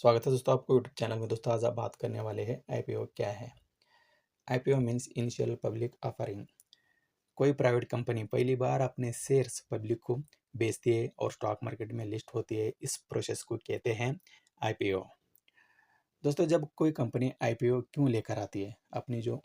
स्वागत है दोस्तों आपको यूट्यूब चैनल में। दोस्तों आज आप बात करने वाले हैं आईपीओ क्या है। IPO means initial public offering. कोई प्राइवेट कंपनी पहली बार अपने शेयर्स पब्लिक को बेचती है और स्टॉक मार्केट में लिस्ट होती है। इस प्रोसेस को कहते हैं आईपीओ। दोस्तों जब कोई कंपनी आईपीओ क्यों लेकर आती है, अपनी जो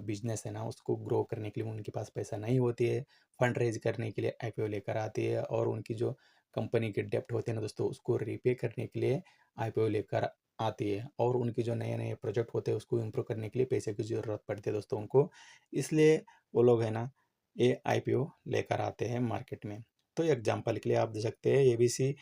बिजनेस है ना उसको ग्रो करने के लिए उनके पास पैसा नहीं होती है, फंड रेज करने के लिए आईपीओ लेकर आती है, और उनकी जो कंपनी के डेप्ट होते हैं ना दोस्तों उसको रीपे करने के लिए आईपीओ लेकर आती है, और उनके जो नए नए प्रोजेक्ट होते हैं उसको इम्प्रूव करने के लिए पैसे की ज़रूरत पड़ती है दोस्तों उनको। इसलिए वो लोग है ना ये आईपीओ लेकर आते हैं मार्केट में। तो एग्जाम्पल के लिए आप देख सकते हैं एबीसी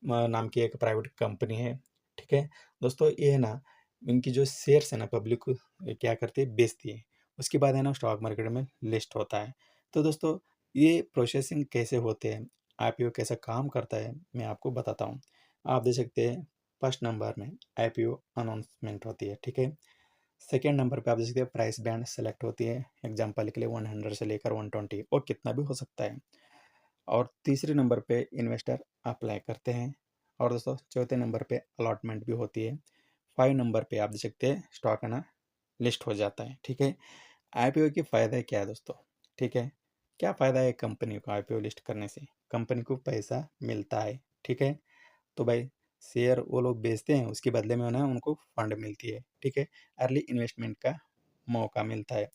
नाम की एक प्राइवेट कंपनी है। ठीक है दोस्तों, ये है ना इनकी जो शेयर्स है ना पब्लिक को क्या करती है, बेचती है। उसके बाद है ना स्टॉक मार्केट में लिस्ट होता है। तो दोस्तों ये प्रोसेसिंग कैसे होते हैं, आईपीओ कैसा काम करता है, मैं आपको बताता हूँ। आप देख सकते हैं फर्स्ट नंबर में आईपीओ अनाउंसमेंट होती है। ठीक है, सेकेंड नंबर पे आप देख सकते हैं प्राइस बैंड सेलेक्ट होती है। एग्जाम्पल के लिए 100 से लेकर 120 और कितना भी हो सकता है। और तीसरे नंबर पे इन्वेस्टर अप्लाई करते हैं। और दोस्तों चौथे नंबर पे अलॉटमेंट भी होती है। 5 नंबर पे आप देख सकते हैं स्टॉक है ना लिस्ट हो जाता है। ठीक है, आईपीओ की फ़ायदा क्या है दोस्तों। ठीक है, क्या फ़ायदा है कंपनी को आईपीओ लिस्ट करने से, कंपनी को पैसा मिलता है। ठीक है, तो भाई शेयर वो लोग बेचते हैं, उसके बदले में ना उनको फंड मिलती है। ठीक है, अर्ली इन्वेस्टमेंट का मौका मिलता है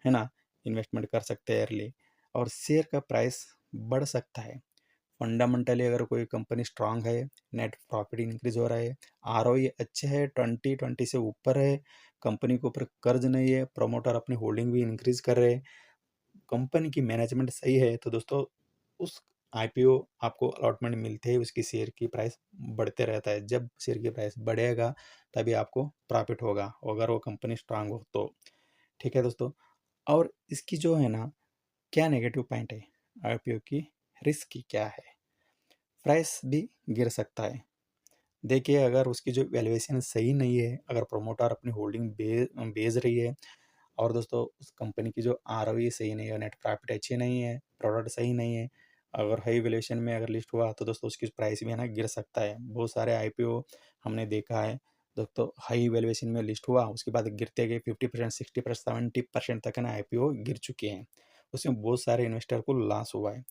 ना, इन्वेस्टमेंट कर सकते हैं अर्ली, और शेयर का प्राइस बढ़ सकता है। फंडामेंटली अगर कोई कंपनी स्ट्रांग है, नेट प्रॉफिट इंक्रीज हो रहा है, आरओई अच्छे है, 20 से ऊपर है, कंपनी के ऊपर कर्ज नहीं है, प्रमोटर अपनी होल्डिंग भी इंक्रीज कर रहे हैं, कंपनी की मैनेजमेंट सही है, तो दोस्तों उस आईपीओ आपको अलॉटमेंट मिलते ही उसकी शेयर की प्राइस बढ़ते रहता है। जब शेयर की प्राइस बढ़ेगा तभी आपको प्रॉफिट होगा, अगर वो कंपनी स्ट्रांग हो तो। ठीक है दोस्तों, और इसकी जो है ना क्या नेगेटिव पॉइंट है आईपीओ की, रिस्क की क्या है, प्राइस भी गिर सकता है। देखिए अगर उसकी जो वैल्यूएशन सही नहीं है, अगर प्रोमोटर अपनी होल्डिंग बेच रही है, और दोस्तों उस कंपनी की जो आरओई सही नहीं है, नेट प्रॉफिट अच्छी नहीं है, प्रोडक्ट सही नहीं है, अगर हाई वैल्यूएशन में अगर लिस्ट हुआ तो दोस्तों उसकी प्राइस भी है ना गिर सकता है। बहुत सारे आईपीओ हमने देखा है दोस्तों, हाई वैल्यूएशन में लिस्ट हुआ उसके बाद गिरते गए 50%, 60%, 70% तक है ना आईपीओ गिर चुके हैं। उसमें बहुत सारे इन्वेस्टर को लॉस हुआ है,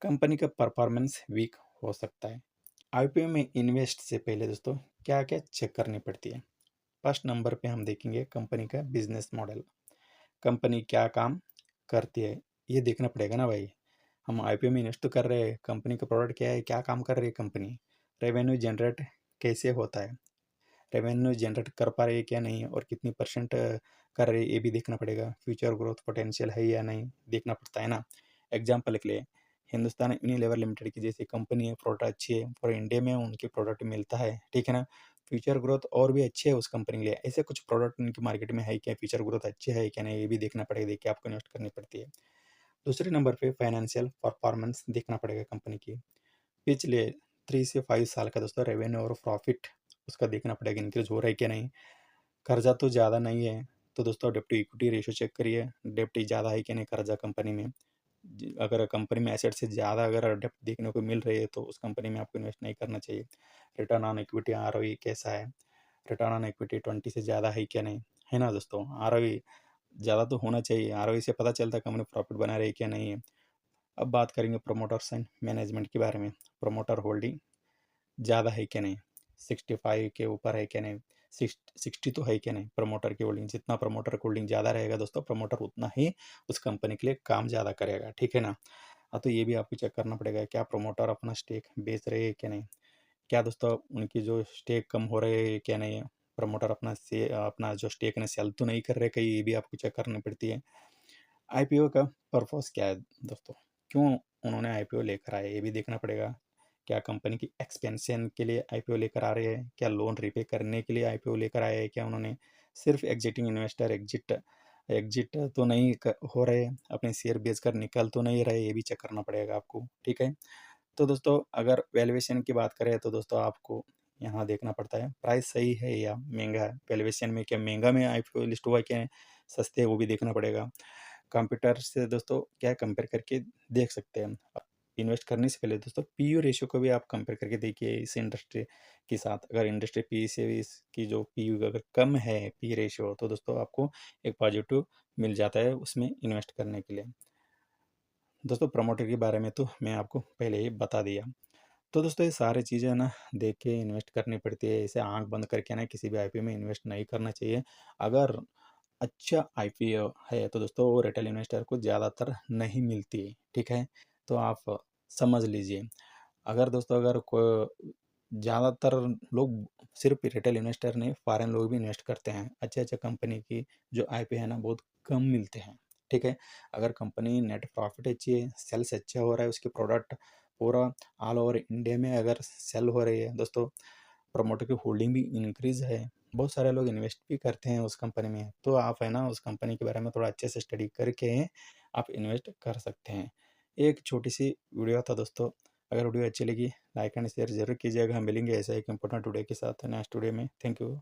कंपनी का परफॉर्मेंस वीक हो सकता है। आईपीओ में इन्वेस्ट से पहले दोस्तों क्या क्या चेक करनी पड़ती है। फर्स्ट नंबर पे हम देखेंगे कंपनी का बिजनेस मॉडल, कंपनी क्या काम करती है ये देखना पड़ेगा ना भाई। हम आईपीओ में इन्वेस्ट तो कर रहे हैं, कंपनी का प्रोडक्ट क्या है, क्या काम कर रही है कंपनी, रेवेन्यू जनरेट कैसे होता है, रेवेन्यू जनरेट कर पा रही है क्या नहीं, और कितनी परसेंट कर रही है ये भी देखना पड़ेगा, फ्यूचर ग्रोथ पोटेंशियल है या नहीं देखना पड़ता है ना। एग्जाम्पल के लिए हिंदुस्तान यूनिलीवर लिमिटेड की जैसी कंपनी है, प्रोडक्ट अच्छी है, और इंडिया में उनके प्रोडक्ट मिलता है। ठीक है ना, फ्यूचर ग्रोथ और भी अच्छी है उस कंपनी के लिए, ऐसे कुछ प्रोडक्ट उनकी मार्केट में है क्या, फ्यूचर ग्रोथ अच्छी है क्या नहीं, ये भी देखना पड़ेगा, देखिए आपको इन्वेस्ट करनी पड़ती है। दूसरे नंबर पे फाइनेंशियल परफॉर्मेंस देखना पड़ेगा कंपनी की, पिछले 3 से 5 साल का दोस्तों रेवेन्यू और प्रॉफिट उसका देखना पड़ेगा, इंक्रीज हो रहा है क्या नहीं, कर्जा तो ज़्यादा नहीं है, तो दोस्तों डेप्ट टू इक्विटी रेशियो चेक करिए, डेप्ट ज़्यादा है क्या नहीं कर्जा कंपनी में। अगर कंपनी में एसेट से ज़्यादा अगर डेप्ट देखने को मिल रही है तो उस कंपनी में आपको इन्वेस्ट नहीं करना चाहिए। रिटर्न ऑन इक्विटी आरओई कैसा है, रिटर्न ऑन इक्विटी 20 से ज़्यादा है क्या नहीं, है ना दोस्तों। आरओई ज़्यादा तो होना चाहिए, आरओई से पता चलता है कंपनी प्रॉफिट बना रही है क्या नहीं है। अब बात करेंगे प्रोमोटर्स एंड मैनेजमेंट के बारे में, प्रोमोटर होल्डिंग ज़्यादा है क्या नहीं, 65 के ऊपर है क्या नहीं, 60 तो है क्या नहीं प्रमोटर की होल्डिंग। जितना प्रमोटर की होल्डिंग ज़्यादा रहेगा दोस्तों, प्रमोटर उतना ही उस कंपनी के लिए काम ज़्यादा करेगा। ठीक है ना, हाँ तो ये भी आपको चेक करना पड़ेगा क्या प्रमोटर अपना स्टेक बेच रहे हैं क्या नहीं, क्या दोस्तों उनकी जो स्टेक कम हो रहे हैं क्या नहीं, प्रमोटर अपना जो स्टेक है सेल तो नहीं कर रहे कहीं, ये भी आपको चेक करनी पड़ती है। आईपीओ का पर्पस क्या है दोस्तों, क्यों उन्होंने आईपीओ लेकर आए ये भी देखना पड़ेगा। क्या कंपनी की एक्सपेंशन के लिए आईपीओ लेकर आ रहे हैं, क्या लोन रिपे करने के लिए आईपीओ लेकर आए हैं, क्या उन्होंने सिर्फ एग्जिटिंग इन्वेस्टर एग्जिट एग्जिट तो नहीं हो रहे, अपने शेयर बेचकर निकल तो नहीं रहे, ये भी चेक करना पड़ेगा आपको। ठीक है, तो दोस्तों अगर वैल्यूएशन की बात करें तो दोस्तों आपको यहाँ देखना पड़ता है प्राइस सही है या महंगा है, वैल्यूएशन में क्या महंगा में आईपीओ लिस्ट हुआ है क्या सस्ते है वो भी देखना पड़ेगा। कंप्यूटर से दोस्तों क्या कंपेयर करके देख सकते हैं हम। इन्वेस्ट करने से पहले दोस्तों पीयू रेशियो को भी आप कंपेयर करके देखिए इस इंडस्ट्री के साथ। अगर इंडस्ट्री पी से भी इसकी जो पीयू अगर कम है पी रेशियो, तो दोस्तों आपको एक पॉजिटिव मिल जाता है उसमें इन्वेस्ट करने के लिए। दोस्तों प्रमोटर के बारे में तो मैं आपको पहले ही बता दिया। तो दोस्तों ये सारी चीज़ें ना देख के इन्वेस्ट करनी पड़ती है। इसे आंख बंद करके ना किसी भी आईपीओ में इन्वेस्ट नहीं करना चाहिए। अगर अच्छा आईपीओ है तो दोस्तों वो रिटेल इन्वेस्टर को ज़्यादातर नहीं मिलती, ठीक है? तो आप समझ लीजिए। अगर दोस्तों अगर को ज़्यादातर लोग सिर्फ रिटेल इन्वेस्टर नहीं, फॉरेन लोग भी इन्वेस्ट करते हैं। अच्छे-अच्छे कंपनी की जो आईपीओ है ना बहुत कम मिलते हैं, ठीक है? अगर कंपनी नेट प्रॉफिट अच्छी है, सेल्स अच्छा हो रहा है, उसकी प्रोडक्ट पूरा ऑल ओवर इंडिया में अगर सेल हो रही है दोस्तों, प्रमोटर की होल्डिंग भी इंक्रीज़ है, बहुत सारे लोग इन्वेस्ट भी करते हैं उस कंपनी में, तो आप है ना उस कंपनी के बारे में थोड़ा अच्छे से स्टडी करके आप इन्वेस्ट कर सकते हैं। एक छोटी-सी वीडियो था दोस्तों, अगर वीडियो अच्छी लगी लाइक एंड शेयर ज़रूर कीजिएगा। हम मिलेंगे ऐसा एक इम्पोर्टेंट वीडियो के साथ नेक्स्ट वीडियो में। Thank you.